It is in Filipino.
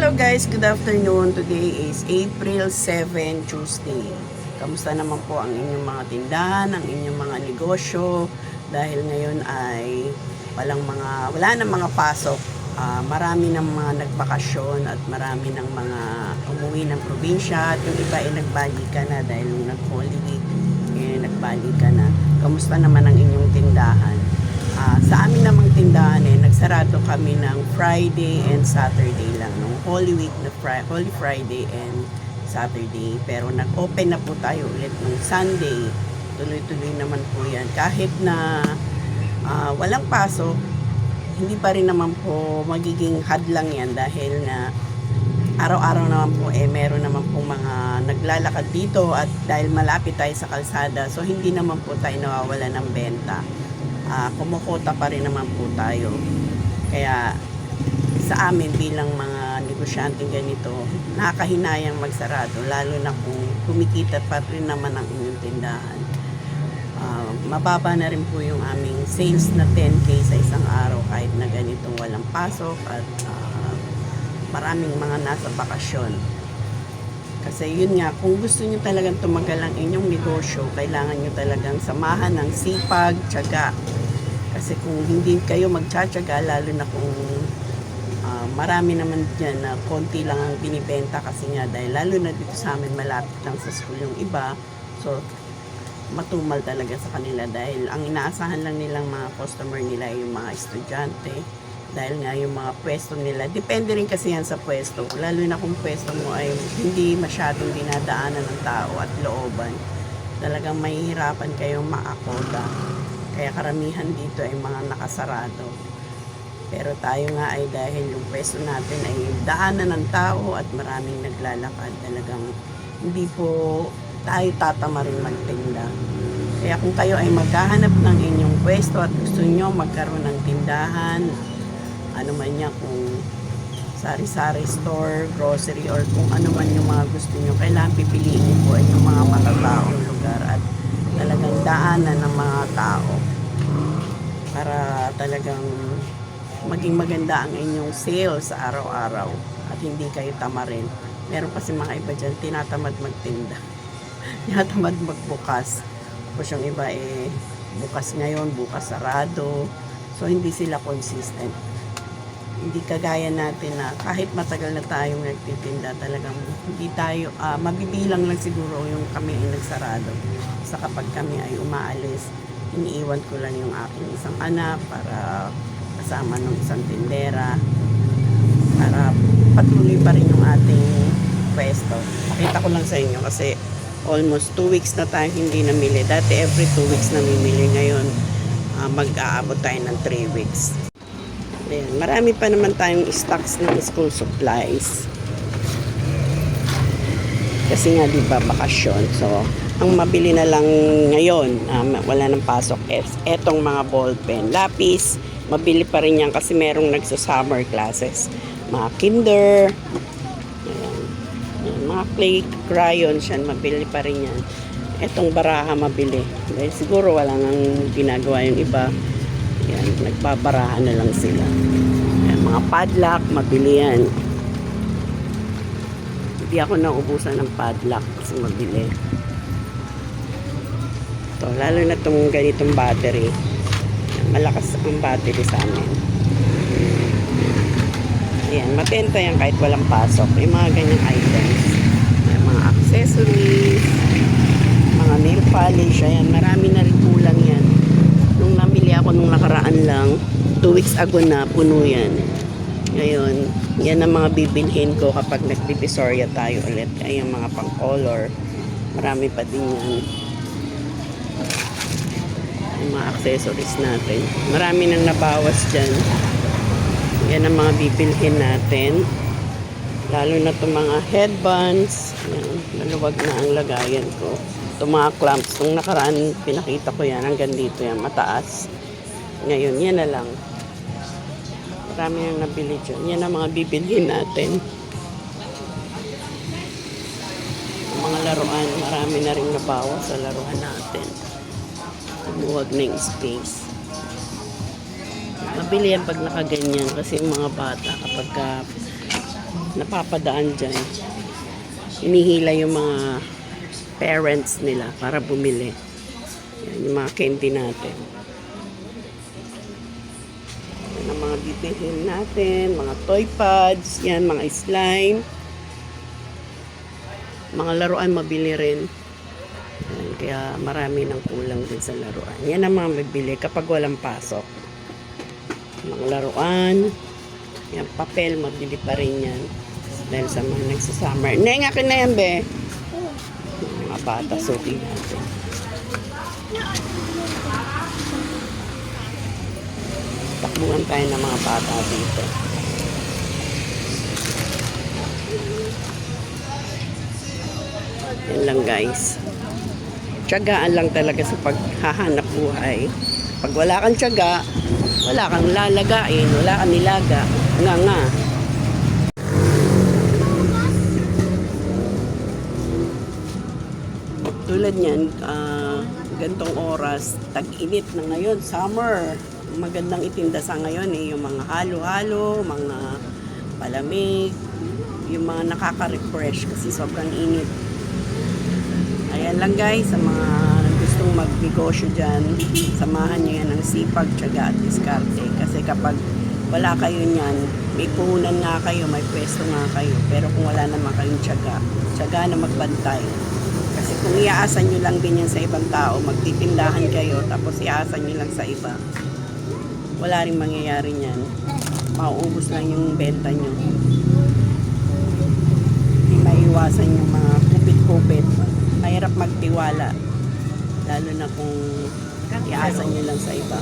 Hello guys, good afternoon. Today is April 7, Tuesday. Kamusta naman po ang inyong mga tindahan, ang inyong mga negosyo? Dahil ngayon ay wala nang mga pasok. Marami ng mga nagbakasyon at marami ng mga umuwi ng probinsya at yung iba ay nagbalikan na dahil nung nag-holy week, nagbalikan na. Kamusta naman ang inyong tindahan? Sa amin namang tindahan nagsarado kami ng Friday and Saturday lang nung Holy Week na Holy Friday and Saturday, pero nag-open na po tayo ulit nung Sunday. Tuloy-tuloy naman po yan kahit na walang pasok, hindi pa rin naman po magiging hadlang yan dahil na araw-araw naman po meron naman po mga naglalakad dito at dahil malapit tayo sa kalsada, so hindi naman po tayo nawawala ng benta. Kumukota pa rin naman po tayo. Kaya sa amin bilang mga negosyanteng ganito, nakakahinayang magsarado lalo na kung kumikita pa rin naman ang inyong tindahan. Mababa na rin po yung aming sales na 10K sa isang araw kahit na ganitong walang pasok at maraming mga nasa bakasyon. Kasi yun nga, kung gusto nyo talagang tumagal ang inyong negosyo, kailangan nyo talagang samahan ng sipag, tiyaga. Kasi kung hindi kayo magtsatsaga, lalo na kung marami naman dyan na konti lang ang binibenta kasi nga dahil lalo na dito sa amin malapit lang sa school yung iba, so matumal talaga sa kanila dahil ang inaasahan lang nilang mga customer nila yung mga estudyante. Dahil nga yung mga pwesto nila, depende rin kasi yan sa pwesto. Lalo na kung pwesto mo ay hindi masyadong dinadaanan ng tao at looban. Talagang mahihirapan kayong maakoda. Kaya karamihan dito ay mga nakasarado. Pero tayo nga ay dahil yung pwesto natin ay daanan ng tao at maraming naglalakad. Talagang hindi po tayo tatama rin magtinda. Kaya kung kayo ay maghahanap ng inyong pwesto at gusto nyo magkaroon ng tindahan, ano man niya, kung sari-sari store, grocery, or kung ano man yung mga gusto nyo, kailangan pipiliin nyo po ay yung mga matataong lugar at talagang daanan ng mga tao para talagang maging maganda ang inyong sales sa araw-araw at hindi kayo tamarin. Meron kasi mga iba dyan, tinatamad magtinda. Tinatamad magbukas. Tapos yung iba bukas ngayon, bukas sarado. So hindi sila consistent. Hindi kagaya natin na kahit matagal na tayong nagtitinda, talagang hindi tayo, mabibilang lang siguro yung kami ay nagsarado. Sa kapag kami ay umaalis, iniiwan ko lang yung aking isang anak para kasama ng isang tindera para patuloy pa rin yung ating pwesto. Pakita ko lang sa inyo kasi almost 2 weeks na tayo hindi namili. Dati every 2 weeks namimili, ngayon mag-aabot tayo ng 3 weeks. Ayan, marami pa naman tayong stocks ng school supplies. Kasi nga diba bakasyon. So, ang mabili na lang ngayon, wala nang pasok, etong mga ballpen, lapis, mabili pa rin yan kasi merong nagsa-summer classes. Mga kinder, ayan, mga play crayons yan, mabili pa rin yan. Etong baraha mabili. Dahil siguro wala nang ginagawa yung iba. Yan, nagbabarahan na lang sila. Yan, mga padlock, mabili yan. Hindi ako naubusan ng padlock kasi mabili. Ito, lalo na itong ganitong battery. Yan, malakas ang battery sa amin. Yan, matenta yan kahit walang pasok. Yung mga ganyang items. Yan, mga accessories, mga nail polish. Ayan, marami na rin kulang yan. Nung namili ako nung nakaraan lang, 2 weeks ago na, puno yan. Ngayon, yan ang mga bibilhin ko kapag nagdivisoria tayo ulit. Ay, yung mga pang-color. Marami pa din yan. Yung mga accessories natin. Marami nang nabawas dyan. Yan ang mga bibilhin natin. Lalo na itong mga headbands. Yan, maluwag na ang lagayan ko. Itong mga clamps, nung nakaraan pinakita ko yan, hanggang dito yan, mataas. Ngayon, yan na lang. Marami yung nabili dyan. Yan ang mga bibilhin natin. Ang mga laruan, marami na rin nabawas sa laruan natin. Huwag na yung space. Mabili yan pag nakaganyan kasi yung mga bata kapag napapadaan dyan. Hinihila yung mga parents nila para bumili. Yan, yung mga candy natin. Yan ang mga bibilhin natin, mga toy pods, yan, mga slime. Mga laruan mabili rin. Yan, kaya marami nang kulang din sa laruan. Yan ang mga bibili kapag walang pasok. Mga laruan. Yan, papel, mabili pa rin yan. Dahil sa mga nagsasummer. Neng, akin na yan, be. Mga bata, suki natin. Takbuhan tayo ng mga bata dito. Yan lang, guys. Tiyagaan lang talaga sa paghahanap buhay. Pag wala kang tiyaga, wala kang lalagain, wala kang nilaga. Nga. Tulad niyan, gantong oras, tag-init na ngayon, summer. Magandang itinda sa ngayon yung mga halo-halo, mga palamig, yung mga nakaka-refresh kasi sobrang init. Ayan lang guys, sa mga gustong magnegosyo dyan, samahan nyo yan ng sipag, tiyaga at diskarte. Kasi kapag wala kayo niyan, may puhunan nga kayo, may pwesto nga kayo. Pero kung wala naman kayong tiyaga na magbantay. Kasi kung iaasan nyo lang din yan sa ibang tao, magtitindahan kayo, tapos iaasan nyo lang sa iba, wala rin mangyayari niyan. Mauubos lang yung benta nyo. Hindi maiwasan yung mga kupit-kupit. Mahirap magtiwala. Lalo na kung iaasan nyo lang sa iba.